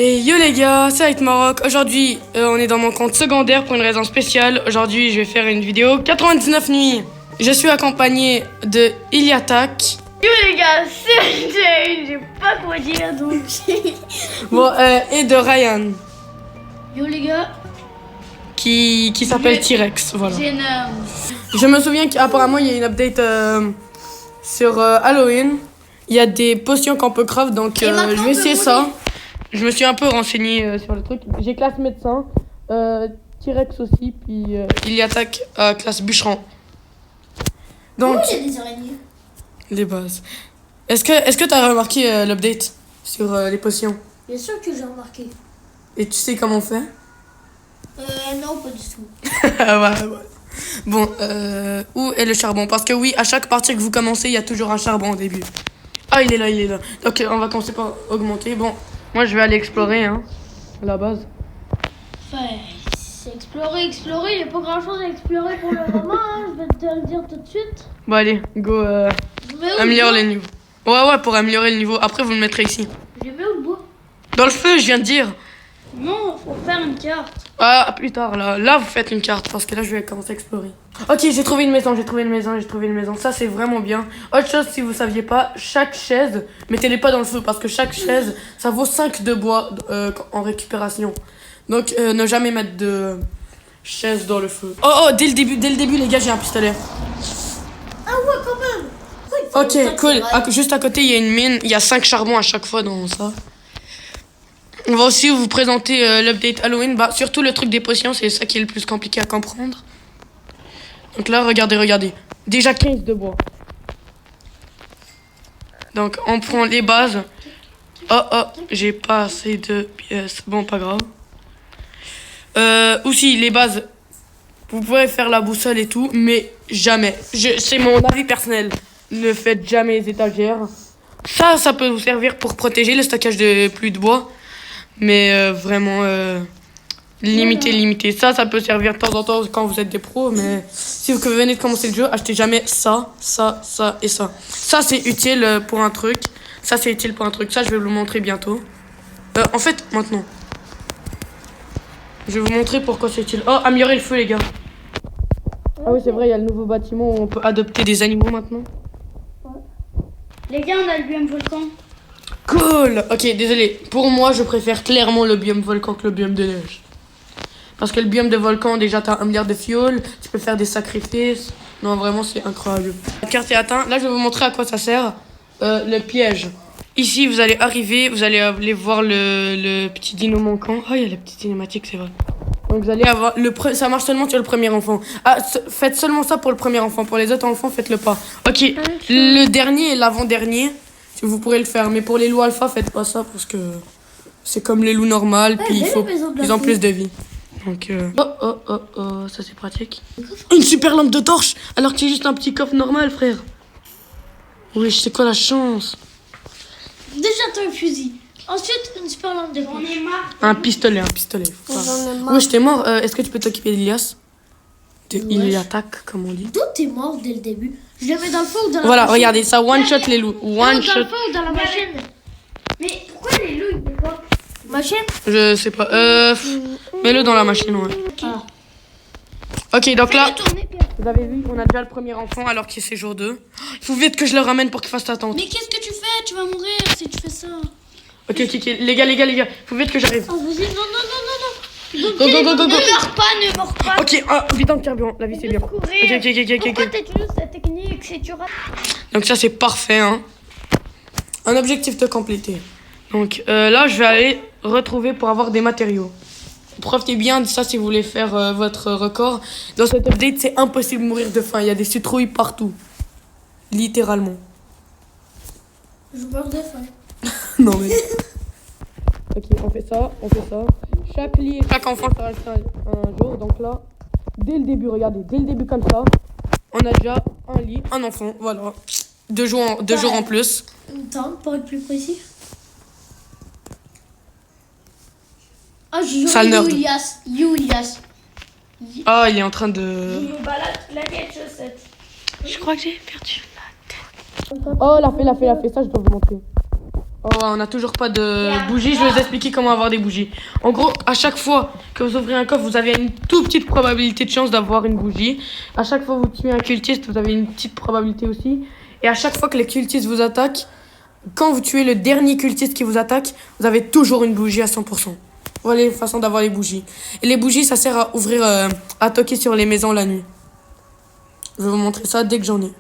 Et yo les gars, c'est avec Maroc. Aujourd'hui, on est dans mon compte secondaire pour une raison spéciale. Aujourd'hui, je vais faire une vidéo 99 nuits. Je suis accompagné de Iliatak. Yo les gars, c'est Jane, j'ai pas quoi dire donc. Bon, et de Ryan. Yo les gars. Qui s'appelle T-Rex, voilà. Je me souviens qu'apparemment, il y a une update sur Halloween. Il y a des potions qu'on peut craft, donc je vais essayer ça. Je me suis un peu renseigné sur le truc. J'ai classe médecin, T-Rex aussi, puis il y attaque classe bûcheron. Donc, Oh, il y a des araignées. Les bases. Est-ce que tu as remarqué l'update sur les potions? Bien sûr que j'ai remarqué. Et tu sais comment on fait? Non, pas du tout. Ouais. Bon, où est le charbon? Parce que oui, à chaque partie que vous commencez, il y a toujours un charbon au début. Ah, il est là. Donc, on va commencer par augmenter. Bon, moi, je vais aller explorer, hein, à la base. Enfin, c'est explorer. Il n'y a pas grand chose à explorer pour le moment, hein. Je vais te le dire tout de suite. Bon, allez, go, améliorer les niveaux. Ouais, pour améliorer le niveau. Après, vous le mettrez ici. Je vais où le bois? Dans le feu, je viens de dire. Non, faut faire une carte. Ah, plus tard, là, vous faites une carte, parce que là, je vais commencer à explorer. Ok, j'ai trouvé une maison. Ça, c'est vraiment bien. Autre chose, si vous saviez pas, chaque chaise, mettez-les pas dans le feu, parce que chaque chaise, ça vaut 5 de bois en récupération. Donc, ne jamais mettre de chaise dans le feu. Oh, dès le début, les gars, j'ai un pistolet. Ah ouais, quand même. Ok, cool. Juste à côté, il y a une mine. Il y a 5 charbons à chaque fois dans ça. On va aussi vous présenter l'update Halloween. Bah, surtout le truc des potions, c'est ça qui est le plus compliqué à comprendre. Donc là, regardez. Déjà 15 de bois. Donc, on prend les bases. Oh, j'ai pas assez de pièces. Bon, pas grave. Aussi, les bases. Vous pouvez faire la boussole et tout, mais jamais. C'est mon avis personnel. Ne faites jamais les étagères. Ça peut vous servir pour protéger le stockage de plus de bois. Mais vraiment, limiter. Ça peut servir de temps en temps quand vous êtes des pros. Mais si vous venez de commencer le jeu, achetez jamais ça et ça. Ça, c'est utile pour un truc. Ça, je vais vous le montrer bientôt. En fait, maintenant. Je vais vous montrer pourquoi c'est utile. Oh, améliorer le feu, les gars. Ah oui, c'est vrai, il y a le nouveau bâtiment où on peut adopter des animaux maintenant. Les gars, on a le biome volcan. Cool. Ok, désolé. Pour moi, je préfère clairement le biome volcan que le biome de neige. Parce que le biome de volcan, déjà, t'as 1 milliard de fioles. Tu peux faire des sacrifices. Non, vraiment, c'est incroyable. La carte est atteinte. Là, je vais vous montrer à quoi ça sert. Le piège. Ici, vous allez arriver. Vous allez aller voir le petit dino manquant. Oh, il y a la petite cinématique, c'est vrai. Donc, vous allez avoir... Ça marche seulement sur le premier enfant. Ah, faites seulement ça pour le premier enfant. Pour les autres enfants, faites-le pas. Ok, le dernier et l'avant-dernier... Vous pourrez le faire, mais pour les loups alpha, faites pas ça parce que c'est comme les loups normales, puis ils ont plus de vie. Donc, ça c'est pratique. Une super lampe de torche, alors que c'est juste un petit coffre normal, frère. Oui, c'est quoi la chance? Déjà, t'as un fusil. Ensuite, une super lampe de torche. On est marre. Un pistolet. Oui, j'étais mort. Est-ce que tu peux t'occuper d'Ilias? Il attaque, comme on dit. D'où t'es mort dès le début? Je le mets dans le feu ou dans la Voilà, machine? regardez, ça one-shot les loups. Dans le feu ou dans la machine? Mais pourquoi les loups, ils font pas? Machine? Je sais pas. Mets-le dans la machine, ouais. Ok, donc là, vous avez vu, on a déjà le premier enfant alors que c'est jour 2. Il faut vite que je le ramène pour qu'il fasse ta tente. Mais qu'est-ce que tu fais? Tu vas mourir si tu fais ça. Ok, les gars, faut vite que j'arrive. Oh, vas-y, non. Go. Ne meurs pas. Ok, vite en carburant, la vie c'est bien. Ok. Pourquoi t'utilises cette technique si tu rates? Donc ça c'est parfait, hein. Un objectif de compléter. Donc là, je vais aller retrouver pour avoir des matériaux. Profitez bien de ça si vous voulez faire votre record. Dans cette update, c'est impossible de mourir de faim. Il y a des citrouilles partout. Littéralement. Je meurs de faim. Non mais... Ok, on fait ça. Chaque lit et chaque enfant, ça reste un jour. Donc là, dès le début, regardez, comme ça, on a déjà un lit, un enfant, voilà. 2 jours en plus. Une tente, pour être plus précis. Oh, j'ai Sale nerd. Julias. Ah, il est en train de... Il nous balade la tête chaussette. Je crois que j'ai perdu la tête. Oh, la fait, ça je dois vous montrer. Oh, ouais, on n'a toujours pas de bougies. Je vais vous expliquer comment avoir des bougies. En gros, à chaque fois que vous ouvrez un coffre, vous avez une toute petite probabilité de chance d'avoir une bougie. À chaque fois que vous tuez un cultiste, vous avez une petite probabilité aussi. Et à chaque fois que les cultistes vous attaquent, quand vous tuez le dernier cultiste qui vous attaque, vous avez toujours une bougie à 100%. Voilà les façons d'avoir les bougies. Et les bougies, ça sert à ouvrir, à toquer sur les maisons la nuit. Je vais vous montrer ça dès que j'en ai.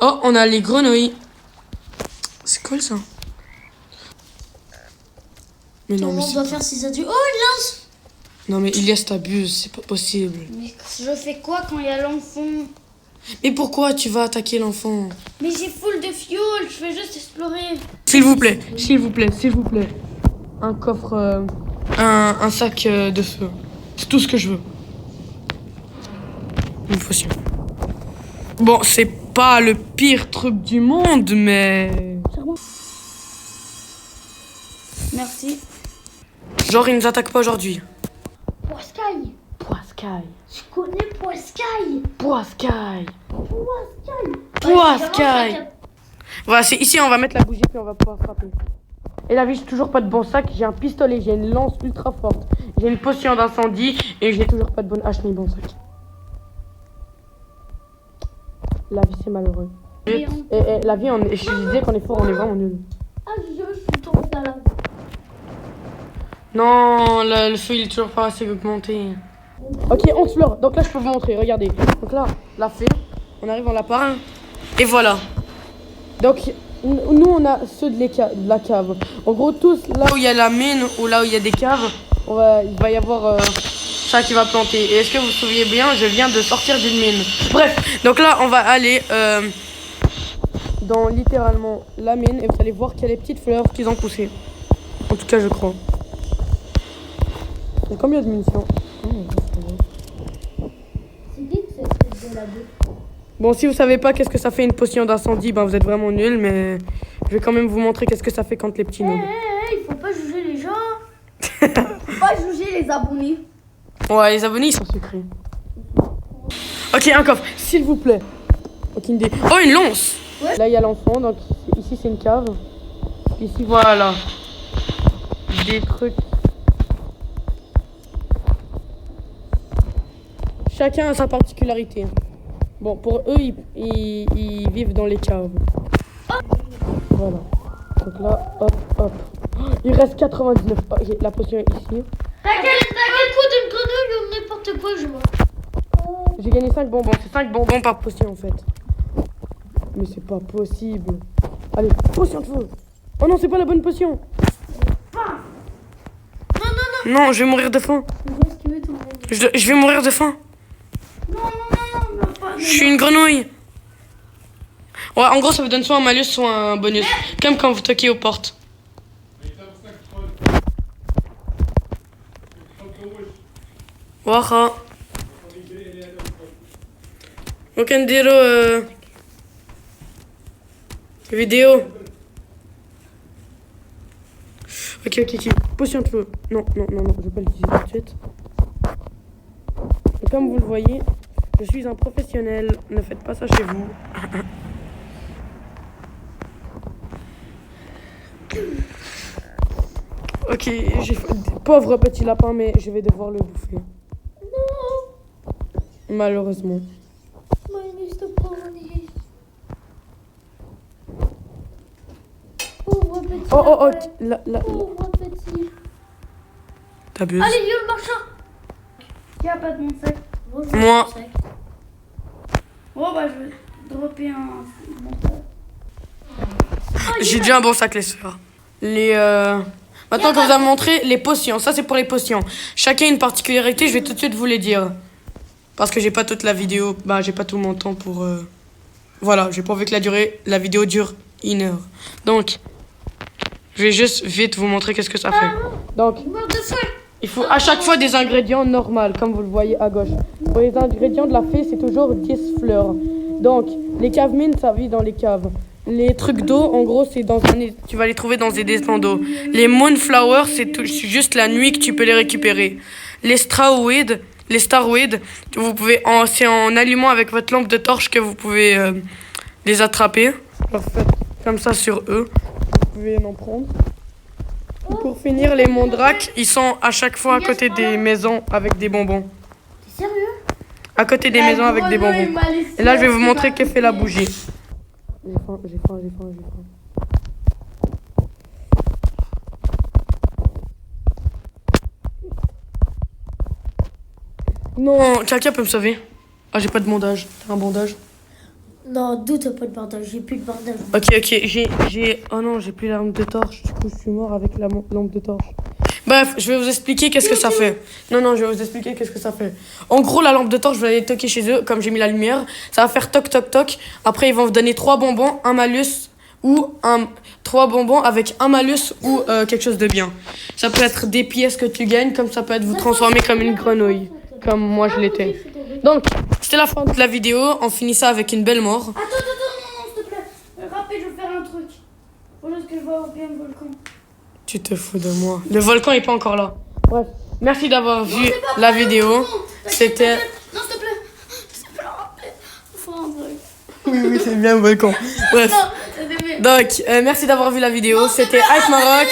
Oh, on a les grenouilles. C'est cool ça. Mais non, mais On doit faire ses adieux. Oh, une lance! non, mais Ilias, t'abuses, c'est pas possible. Mais je fais quoi quand il y a l'enfant? Mais pourquoi tu vas attaquer l'enfant? Mais j'ai full de fuel, je vais juste explorer. S'il vous plaît, s'il vous plaît, s'il vous plaît. Un coffre, un sac de feu. C'est tout ce que je veux. Une potion. Bon, c'est pas le pire truc du monde, mais... Merci. Genre, il nous attaque pas aujourd'hui. Poiscaille. Poiscaille. Je connais Poiscaille. Poiscaille. Poiscaille. Poiscaille. Voilà, c'est ici, on va mettre la bougie, puis on va pouvoir frapper. Et la vie, j'ai toujours pas de bon sac. J'ai un pistolet, j'ai une lance ultra forte. J'ai une potion d'incendie, et j'ai toujours pas de bonne hache ni bon sac. La vie, c'est malheureux. Et la vie, je disais qu'on est fort, on est vraiment nul. Ah, je suis tombée dans la... Non, le feu, il est toujours pas assez augmenté. Ok, 11 fleurs. Donc là, je peux vous montrer, regardez. Donc là, la fée, on arrive en la part. Et voilà. Donc, nous, on a ceux de la cave. En gros, tous là où il y a la mine ou là où il y a des caves, il va y avoir ça qui va planter. Et est-ce que vous vous souvenez bien, je viens de sortir d'une mine. Bref, donc là, on va aller dans littéralement la mine et vous allez voir qu'il y a les petites fleurs qui ont poussé. En tout cas, je crois. Il y a combien de munitions? C'est dit que c'était de la boue. Bon, si vous savez pas qu'est-ce que ça fait une potion d'incendie, ben vous êtes vraiment nuls, mais je vais quand même vous montrer qu'est-ce que ça fait quand les petits noobs. Il faut pas juger les gens. Faut pas juger les abonnés. Ouais, les abonnés, ils sont sucrés. Ok, un coffre, s'il vous plaît. Aucune idée. Oh, une lance! Ouais. Là, il y a l'enfant, donc ici, c'est une cave. Ici, voilà. Des trucs. Chacun a sa particularité. Bon, pour eux, ils vivent dans les caves. Voilà. Donc là, hop, hop. Oh, il reste 99. Oh, j'ai la potion est ici. T'inquiète, un coup d'une grenouille ou n'importe quoi, je vois. J'ai gagné 5 bonbons. C'est 5 bonbons par potion, en fait. Mais c'est pas possible. Allez, potion de feu. Oh non, c'est pas la bonne potion. Non, je vais mourir de faim. Je vais mourir de faim. Non, pas. Je suis une grenouille. Ouais, en gros, ça vous donne soit un malus, soit un bonus. Comme quand vous toquez aux portes. Waha. Aucun dire vidéo. Ok. Potion de feu. Non, je vais pas l'utiliser tout de suite. Et comme vous le voyez, je suis un professionnel. Ne faites pas ça chez vous. Ok, j'ai fait... Pauvre petit lapin, mais je vais devoir le bouffer. Non. Malheureusement. Mayonnaise de paradis. Pauvre petit. Oh, lapin. Pauvre petit. T'abuses. Allez, viens le marchand. Qui a pas de mon sac? Moi. Bon, bah, je vais dropper un bon sac. J'ai déjà un bon sac, les sœurs. Maintenant qu'on vous a montré les potions, ça c'est pour les potions. Chacun a une particularité, je vais tout de suite vous les dire. Parce que j'ai pas toute la vidéo, j'ai pas tout mon temps pour... Voilà, j'ai pas envie que la vidéo dure 1 heure. Donc, je vais juste vite vous montrer qu'est-ce que ça fait. Donc, il faut à chaque fois des ingrédients normaux, comme vous le voyez à gauche. Pour les ingrédients de la fée, c'est toujours 10 fleurs. Donc, les caves mines, ça vit dans les caves. Les trucs d'eau, en gros, tu vas les trouver dans des dépôts d'eau. Les moonflowers, c'est juste la nuit que tu peux les récupérer. Les starweed, c'est en allumant avec votre lampe de torche que vous pouvez les attraper. leur faites comme ça sur eux. Vous pouvez en prendre. Et pour finir, les mandrakes, ils sont à chaque fois à côté des maisons avec des bonbons. T'es sérieux? À côté des maisons avec des bonbons. Et là, je vais vous montrer que fait la bougie. J'ai faim. Non, quelqu'un peut me sauver? Ah, j'ai pas de bandage. T'as un bandage? Non, d'où t'as pas de bandage? J'ai plus de bandage. Ok, oh non, j'ai plus la lampe de torche. Du coup, je suis mort avec la lampe de torche. Bref, je vais vous expliquer qu'est-ce que ça fait. Non, je vais vous expliquer qu'est-ce que ça fait. En gros, la lampe de torche, je vais aller toquer chez eux, comme j'ai mis la lumière. Ça va faire toc, toc, toc. Après, ils vont vous donner 3 bonbons, un malus ou 3 bonbons avec un malus ou quelque chose de bien. Ça peut être des pièces que tu gagnes, comme ça peut être vous transformer comme une grenouille. Comme moi, je l'étais. Donc, c'était la fin de la vidéo. On finit ça avec une belle mort. Attends, non, s'il te plaît. Rappelle, je veux faire un truc. Faut juste que je vois bien le volcan. Tu te fous de moi. Le volcan est pas encore là. Bref, merci d'avoir vu la vidéo. C'était... Non, s'il te plaît. S'il te plaît, rappelle. Faut un truc. Oui, c'est bien le volcan. Bref. Non, c'est des Donc, merci d'avoir vu la vidéo. C'était Hype Maroc.